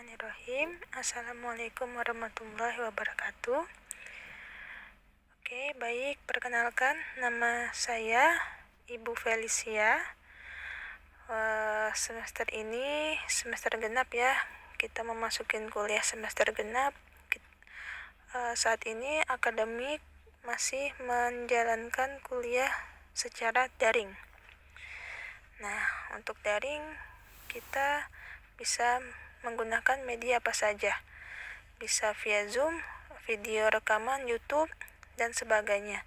Bismillahirrahmanirrahim. Assalamualaikum warahmatullahi wabarakatuh. Oke, baik. Perkenalkan, nama saya Ibu Felicia. Semester ini semester genap ya. Kita memasukin kuliah semester genap. Saat ini akademik masih menjalankan kuliah secara daring. Nah, untuk daring kita bisa menggunakan media apa saja. Bisa via Zoom, video rekaman YouTube, dan sebagainya.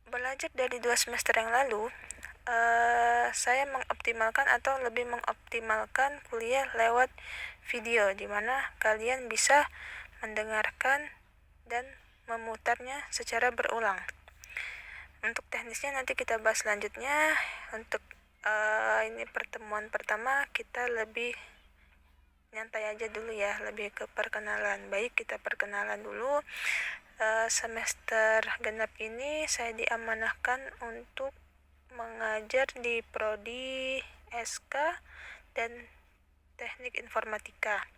Belajar dari 2 semester yang lalu, saya mengoptimalkan atau lebih mengoptimalkan kuliah lewat video, di mana kalian bisa mendengarkan dan memutarnya secara berulang. Untuk teknisnya nanti kita bahas selanjutnya. Untuk ini pertemuan pertama kita lebih nyantai aja dulu ya, lebih ke perkenalan. Baik, kita perkenalan dulu. Semester genap ini saya diamanahkan untuk mengajar di prodi SK dan Teknik Informatika.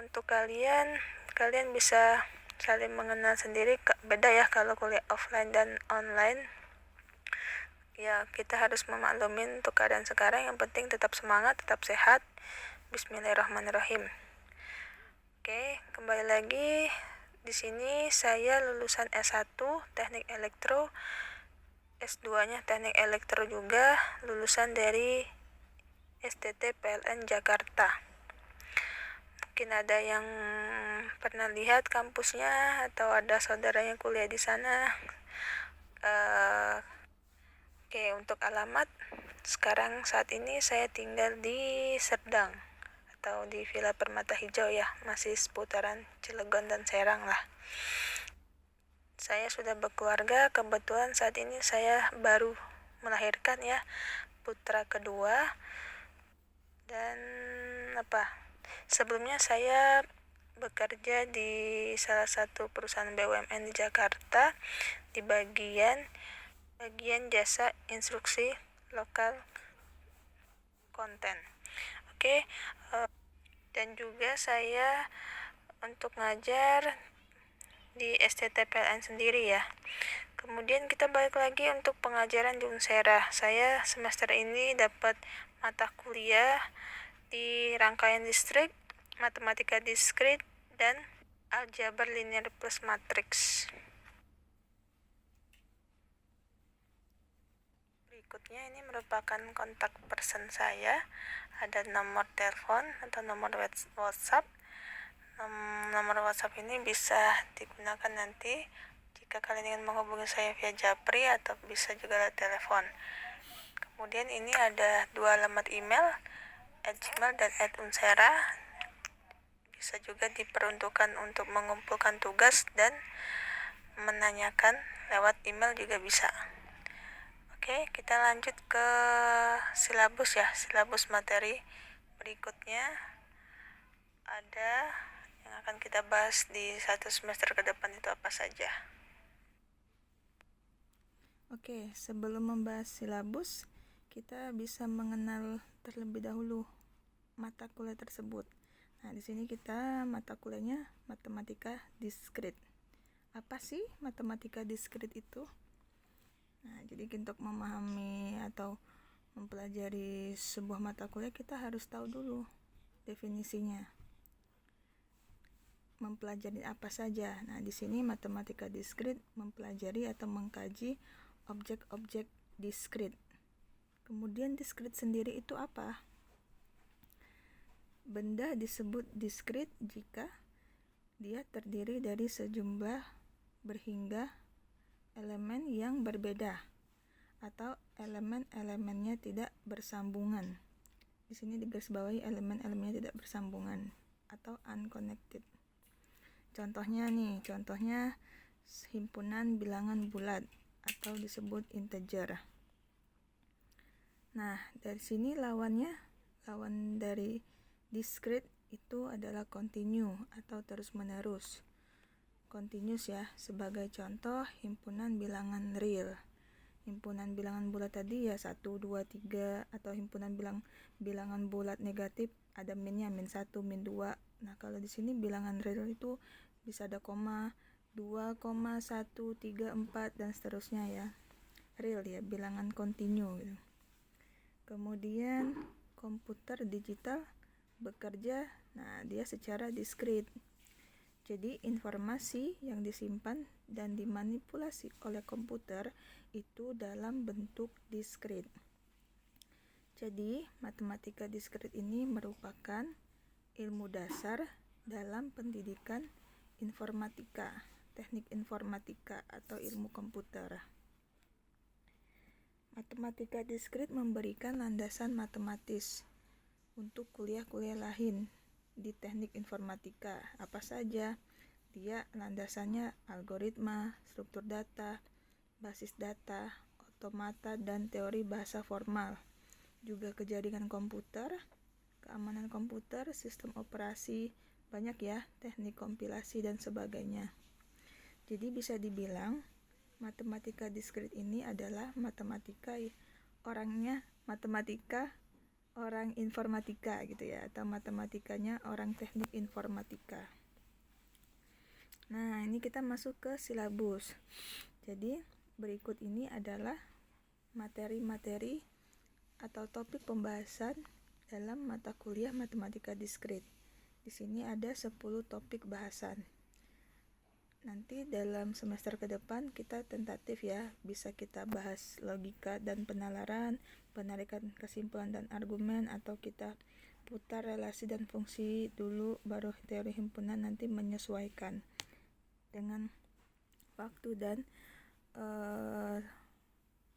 Untuk kalian bisa saling mengenal sendiri. Beda ya kalau kuliah offline dan online. Ya, kita harus memaklumin untuk keadaan sekarang. Yang penting tetap semangat, tetap sehat. Bismillahirrahmanirrahim. Oke, kembali lagi. Di sini saya lulusan S1 Teknik Elektro, S2-nya Teknik Elektro juga, lulusan dari STT PLN Jakarta. Mungkin ada yang pernah lihat kampusnya atau ada saudara yang kuliah di sana. Oke, untuk alamat, sekarang saat ini saya tinggal di Serdang atau di Villa Permata Hijau ya, masih seputaran Cilegon dan Serang lah. Saya sudah berkeluarga, kebetulan saat ini saya baru melahirkan ya, putra kedua. Dan sebelumnya saya bekerja di salah satu perusahaan BUMN di Jakarta di bagian jasa instruksi lokal konten. Oke, dan juga saya untuk ngajar di STT PLN sendiri ya. Kemudian kita balik lagi untuk pengajaran di Unsera. Saya semester ini dapat mata kuliah di rangkaian distrik, matematika diskrit, dan aljabar linear plus matriks. Berikutnya ini merupakan kontak person saya. Ada nomor telepon atau nomor WhatsApp. Nomor WhatsApp ini bisa digunakan nanti jika kalian ingin menghubungi saya via Japri atau bisa juga lewat telepon. Kemudian ini ada 2 alamat email, @gmail dan @unsera. Bisa juga diperuntukkan untuk mengumpulkan tugas dan menanyakan lewat email juga bisa. Oke, kita lanjut ke silabus ya, silabus materi berikutnya ada yang akan kita bahas di 1 semester ke depan itu apa saja. Oke, sebelum membahas silabus, kita bisa mengenal terlebih dahulu mata kuliah tersebut. Nah, di sini kita mata kuliahnya matematika diskrit. Apa sih matematika diskrit itu? Nah, jadi untuk memahami atau mempelajari sebuah mata kuliah kita harus tahu dulu definisinya. Mempelajari apa saja. Nah, di sini matematika diskrit mempelajari atau mengkaji objek-objek diskrit. Kemudian diskrit sendiri itu apa? Benda disebut diskrit jika dia terdiri dari sejumlah berhingga elemen yang berbeda atau elemen-elemennya tidak bersambungan. Di sini digarisbawahi elemen-elemennya tidak bersambungan atau unconnected. Contohnya himpunan bilangan bulat atau disebut integer. Nah, dari sini lawan dari diskrit itu adalah continue atau terus-menerus. Continuous ya, sebagai contoh himpunan bilangan real. himpunan bilangan bulat tadi ya 1, 2, 3, atau himpunan bilangan bulat negatif ada minnya min 1, min 2. Nah, kalau di sini bilangan real itu bisa ada koma, 2, 1, 3, 4 dan seterusnya ya. Real ya, bilangan kontinu gitu. Kemudian komputer digital bekerja, nah dia secara diskrit. Jadi informasi yang disimpan dan dimanipulasi oleh komputer itu dalam bentuk diskrit. Jadi matematika diskrit ini merupakan ilmu dasar dalam pendidikan informatika, teknik informatika atau ilmu komputer. Matematika diskrit memberikan landasan matematis untuk kuliah-kuliah lain di teknik informatika. Apa saja? Dia landasannya algoritma, struktur data, basis data, otomata, dan teori bahasa formal. Juga kejaringan komputer, keamanan komputer, sistem operasi, banyak ya, teknik kompilasi dan sebagainya. Jadi bisa dibilang matematika diskrit ini adalah matematika orang informatika gitu ya, atau matematikanya orang teknik informatika. Nah, ini kita masuk ke silabus. Jadi berikut ini adalah materi-materi atau topik pembahasan dalam mata kuliah matematika diskrit. Di sini ada 10 topik bahasan. Nanti dalam semester ke depan kita tentatif ya, bisa kita bahas logika dan penalaran, penarikan kesimpulan dan argumen, atau kita putar relasi dan fungsi dulu baru teori himpunan, nanti menyesuaikan dengan waktu dan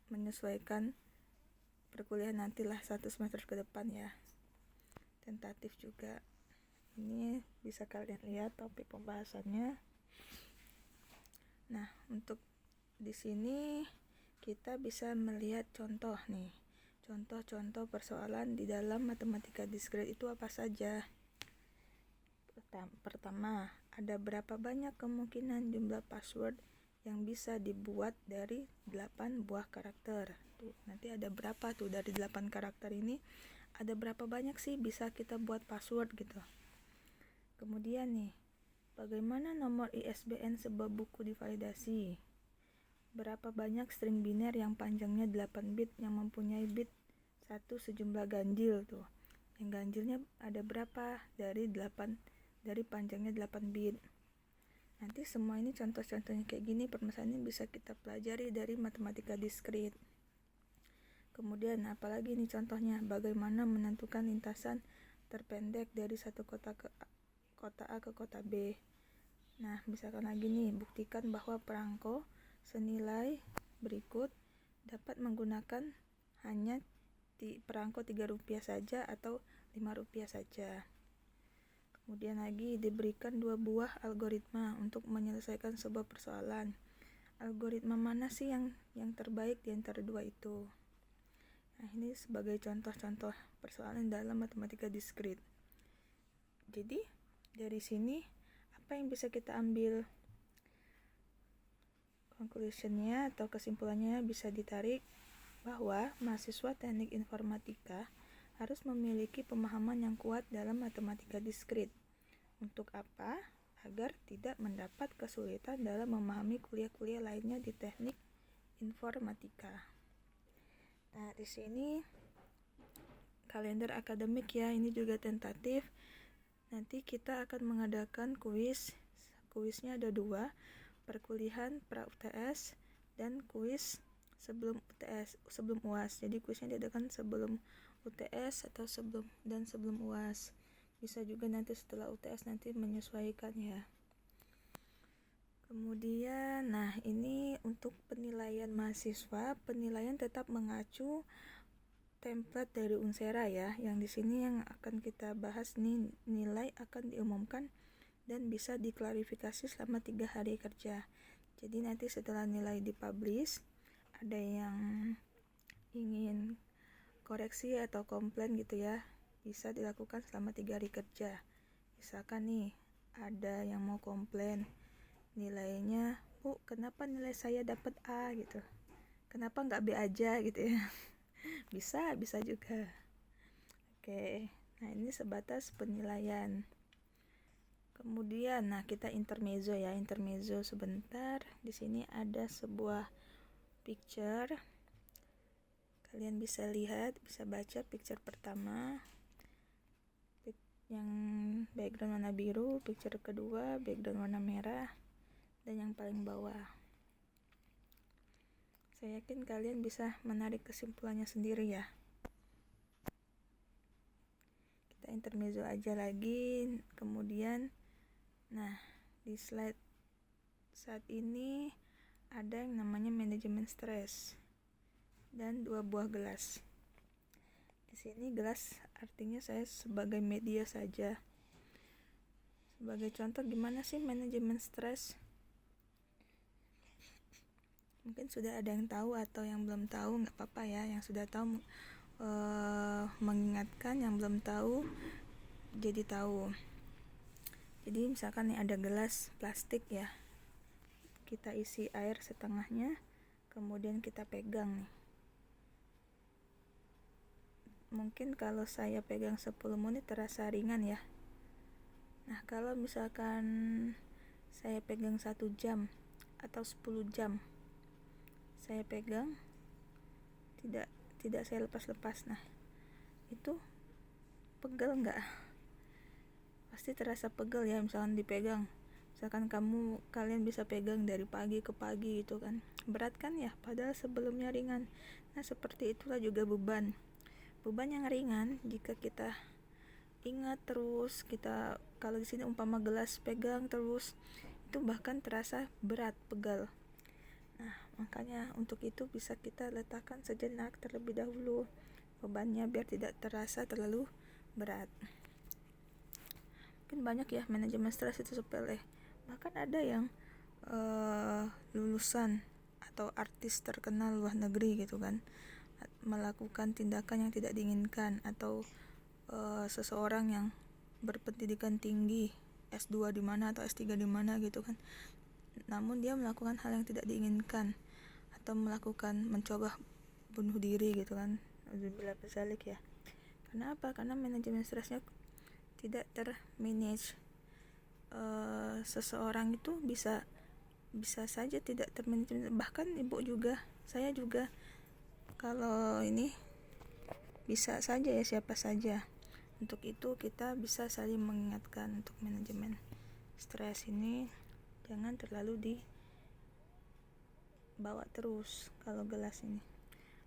menyesuaikan perkuliahan nantilah 1 semester ke depan ya. Tentatif juga. Ini bisa kalian lihat topik pembahasannya. Nah, untuk di sini kita bisa melihat contoh nih. Contoh-contoh persoalan di dalam matematika diskrit itu apa saja? Pertama, ada berapa banyak kemungkinan jumlah password yang bisa dibuat dari 8 buah karakter? Tuh, nanti ada berapa tuh dari 8 karakter ini? Ada berapa banyak sih bisa kita buat password gitu. Kemudian nih, bagaimana nomor ISBN sebuah buku divalidasi? Berapa banyak string biner yang panjangnya 8 bit yang mempunyai bit 1 sejumlah ganjil tuh. Yang ganjilnya ada berapa? Dari panjangnya 8 bit. Nanti semua ini contoh-contohnya kayak gini, permasalahan ini bisa kita pelajari dari matematika diskrit. Kemudian apalagi nih contohnya, bagaimana menentukan lintasan terpendek dari satu kota A ke kota B. Nah, misalkan lagi nih, buktikan bahwa perangko senilai berikut dapat menggunakan hanya perangko Rp3 saja atau Rp5 saja. Kemudian lagi diberikan 2 buah algoritma untuk menyelesaikan sebuah persoalan. Algoritma mana sih yang terbaik di antara 2 itu? Nah, ini sebagai contoh-contoh persoalan dalam matematika diskrit. Jadi dari sini apa yang bisa kita ambil? Conclusionnya atau kesimpulannya bisa ditarik bahwa mahasiswa teknik informatika harus memiliki pemahaman yang kuat dalam matematika diskrit. Untuk apa? Agar tidak mendapat kesulitan dalam memahami kuliah-kuliah lainnya di teknik informatika. Nah, di sini kalender akademik ya, ini juga tentatif. Nanti kita akan mengadakan kuis. Kuisnya ada 2, perkuliahan pra-UTS dan kuis sebelum UAS. Jadi kuisnya diadakan sebelum UTS atau sebelum UAS. Bisa juga nanti setelah UTS nanti menyesuaikan ya. Kemudian, nah ini untuk penilaian mahasiswa, penilaian tetap mengacu template dari Unsera ya. Yang di sini yang akan kita bahas nih, nilai akan diumumkan dan bisa diklarifikasi selama 3 hari kerja. Jadi nanti setelah nilai dipublish, ada yang ingin koreksi atau komplain gitu ya, bisa dilakukan selama 3 hari kerja. Misalkan nih, ada yang mau komplain nilainya, Bu, kenapa nilai saya dapat A gitu. kenapa nggak B aja gitu ya. bisa juga. Oke, nah ini sebatas penilaian. Kemudian, nah kita intermezzo ya, intermezzo sebentar. Di sini ada sebuah picture. Kalian bisa lihat, bisa baca picture pertama. Yang background warna biru, picture kedua background warna merah, dan yang paling bawah. Saya yakin kalian bisa menarik kesimpulannya sendiri ya. Kita intermezzo aja lagi. Kemudian, nah di slide saat ini ada yang namanya manajemen stres dan 2 buah gelas. Di sini gelas artinya saya sebagai media saja. Sebagai contoh, gimana sih manajemen stres? Mungkin sudah ada yang tahu, atau yang belum tahu nggak apa-apa ya. Yang sudah tahu mengingatkan, yang belum tahu jadi tahu. Jadi misalkan nih ada gelas plastik ya, kita isi air setengahnya, kemudian kita pegang nih. Mungkin kalau saya pegang 10 menit terasa ringan ya. Nah kalau misalkan saya pegang 1 jam atau 10 jam saya pegang, tidak saya lepas-lepas, nah itu pegel nggak? Pasti terasa pegel ya. Misalkan dipegang, misalkan kalian bisa pegang dari pagi ke pagi gitu kan, berat kan ya, padahal sebelumnya ringan. Nah seperti itulah juga beban yang ringan, jika kita ingat terus, kita kalau di sini umpama gelas pegang terus, itu bahkan terasa berat, pegal. Nah makanya untuk itu bisa kita letakkan sejenak terlebih dahulu bebannya, biar tidak terasa terlalu berat. Mungkin banyak ya manajemen stres itu sepele, bahkan ada yang lulusan atau artis terkenal luar negeri gitu kan, melakukan tindakan yang tidak diinginkan, atau seseorang yang berpendidikan tinggi, S2 di mana atau S3 di mana gitu kan, namun dia melakukan hal yang tidak diinginkan, atau mencoba bunuh diri gitu kan. Alhamdulillah berzalik ya. Kenapa? Karena manajemen stresnya tidak termanage. Seseorang itu bisa saja tidak termanage, bahkan ibu juga, saya juga, kalau ini bisa saja ya, siapa saja. Untuk itu kita bisa saling mengingatkan. Untuk manajemen stres ini jangan terlalu dibawa terus. Kalau gelas ini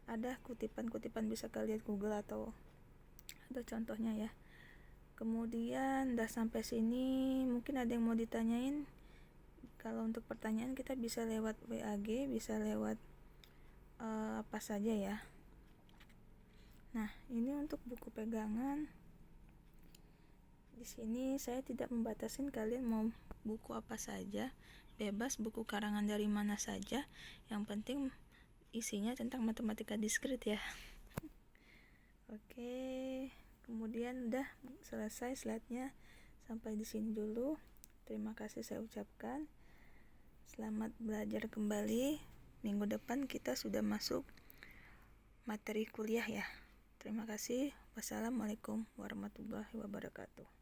ada kutipan-kutipan, bisa kalian Google atau ada contohnya ya. Kemudian udah sampai sini, mungkin ada yang mau ditanyain. Kalau untuk pertanyaan kita bisa lewat WAG, bisa lewat apa saja ya. Nah ini untuk buku pegangan. Di sini saya tidak membatasin kalian mau buku apa saja, bebas buku karangan dari mana saja, yang penting isinya tentang matematika diskrit ya. Oke, kemudian udah selesai slide-nya, sampai di sini dulu. Terima kasih saya ucapkan. Selamat belajar kembali. Minggu depan kita sudah masuk materi kuliah ya. Terima kasih. Wassalamualaikum warahmatullahi wabarakatuh.